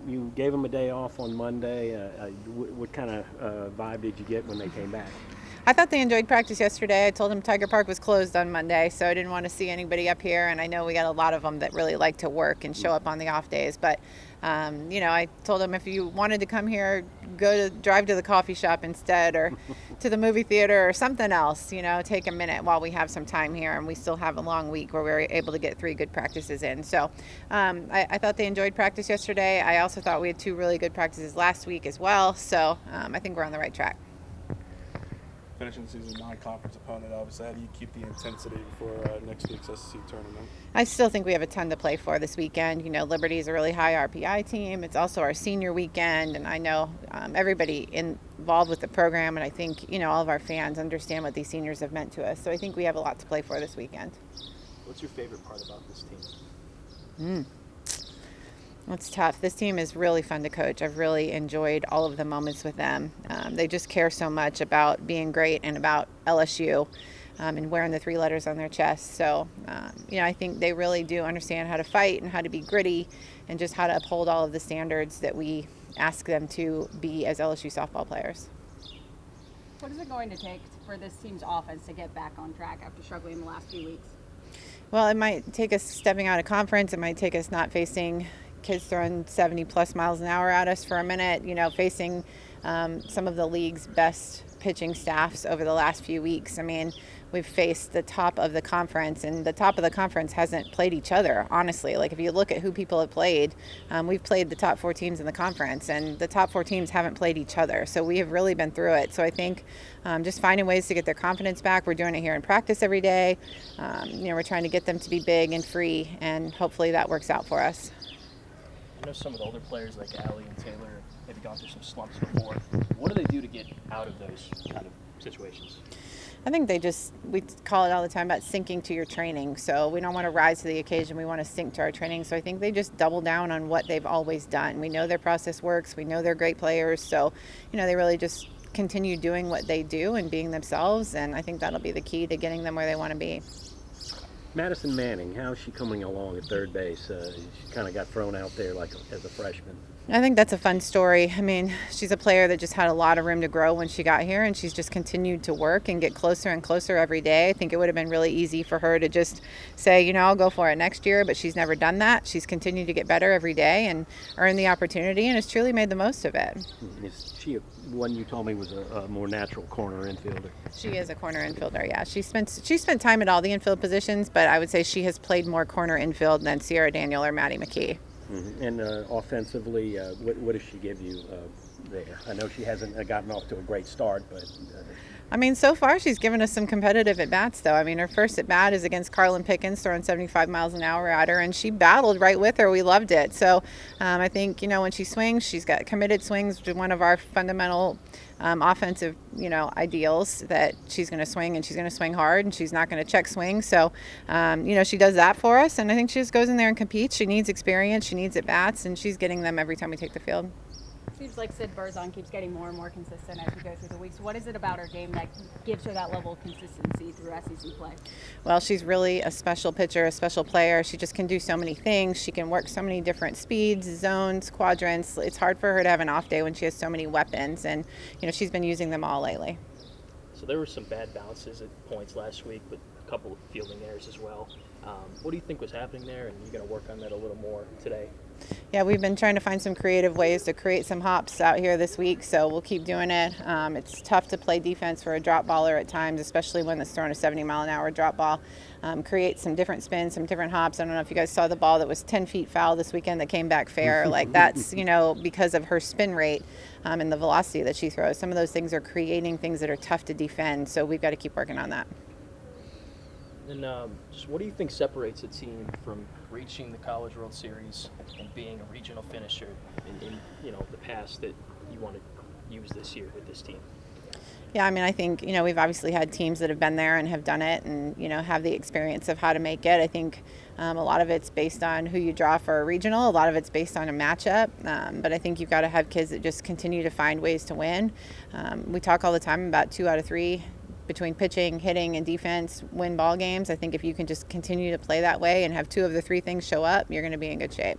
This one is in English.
you gave them a day off on Monday. What kind of vibe did you get when they came back? I thought they enjoyed practice yesterday. I told them Tiger Park was closed on Monday, so I didn't want to see anybody up here. And I know we got a lot of them that really like to work and show up on the off days. But, I told them if you wanted to come here, drive to the coffee shop instead or to the movie theater or something else, take a minute while we have some time here. And we still have a long week where we were able to get 3 good practices in. So I thought they enjoyed practice yesterday. I also thought we had 2 really good practices last week as well. So I think we're on the right track. Finishing the season non-conference opponent, obviously. How do you keep the intensity for next week's SEC tournament? I still think we have a ton to play for this weekend. Liberty is a really high RPI team. It's also our senior weekend, and I know everybody involved with the program, and I think, all of our fans understand what these seniors have meant to us. So I think we have a lot to play for this weekend. What's your favorite part about this team? It's tough. This team is really fun to coach. I've really enjoyed all of the moments with them. They just care so much about being great and about LSU and wearing the 3 letters on their chest. So, I think they really do understand how to fight and how to be gritty and just how to uphold all of the standards that we ask them to be as LSU softball players. What is it going to take for this team's offense to get back on track after struggling in the last few weeks? Well, it might take us stepping out of conference. It might take us not facing kids throwing 70 plus miles an hour at us for a minute, facing some of the league's best pitching staffs over the last few weeks. I mean, we've faced the top of the conference, and the top of the conference hasn't played each other, honestly. Like, if you look at who people have played, we've played the top 4 teams in the conference, and the top 4 teams haven't played each other. So we have really been through it. So I think just finding ways to get their confidence back. We're doing it here in practice every day. We're trying to get them to be big and free, and hopefully that works out for us. I know some of the older players like Allie and Taylor have gone through some slumps before. What do they do to get out of those kind of situations? I think we call it all the time about sinking to your training. So we don't want to rise to the occasion. We want to sink to our training. So I think they just double down on what they've always done. We know their process works. We know they're great players. So, they really just continue doing what they do and being themselves. And I think that'll be the key to getting them where they want to be. Madison Manning, how's she coming along at third base? She kind of got thrown out there as a freshman. I think that's a fun story. I mean, she's a player that just had a lot of room to grow when she got here, and she's just continued to work and get closer and closer every day. I think it would have been really easy for her to just say, I'll go for it next year, but she's never done that. She's continued to get better every day and earn the opportunity, and has truly made the most of it. Is she one you told me was a more natural corner infielder? She is a corner infielder, yeah. She spent time at all the infield positions, but I would say she has played more corner infield than Sierra Daniel or Maddie McKee. Mm-hmm. And offensively, what does she give you there? I know she hasn't gotten off to a great start, but... I mean, so far she's given us some competitive at-bats, though. I mean, her first at-bat is against Carlin Pickens, throwing 75 miles an hour at her, and she battled right with her. We loved it. So I think, when she swings, she's got committed swings, which is one of our fundamental offensive, ideals, that she's going to swing, and she's going to swing hard, and she's not going to check swing. So, she does that for us, and I think she just goes in there and competes. She needs experience, she needs at-bats, and she's getting them every time we take the field. Seems like Sid Berzon keeps getting more and more consistent as we go through the weeks. What is it about her game that gives her that level of consistency through SEC play? Well, she's really a special pitcher, a special player. She just can do so many things. She can work so many different speeds, zones, quadrants. It's hard for her to have an off day when she has so many weapons, and she's been using them all lately. So there were some bad bounces at points last week, but a couple of fielding errors as well. What do you think was happening there, and you're going to work on that a little more today? Yeah, we've been trying to find some creative ways to create some hops out here this week, so we'll keep doing it. It's tough to play defense for a drop baller at times, especially when it's throwing a 70-mile-an-hour drop ball. Create some different spins, some different hops. I don't know if you guys saw the ball that was 10 feet foul this weekend that came back fair. Like, that's, because of her spin rate and the velocity that she throws. Some of those things are creating things that are tough to defend, so we've got to keep working on that. And just what do you think separates a team from reaching the College World Series and being a regional finisher in the past that you want to use this year with this team? Yeah, I mean, I think, we've obviously had teams that have been there and have done it and, have the experience of how to make it. I think a lot of it's based on who you draw for a regional. A lot of it's based on a matchup. But I think you've got to have kids that just continue to find ways to win. We talk all the time about 2 out of 3 between pitching, hitting, and defense win ball games. I think if you can just continue to play that way and have 2 of the 3 things show up, you're going to be in good shape.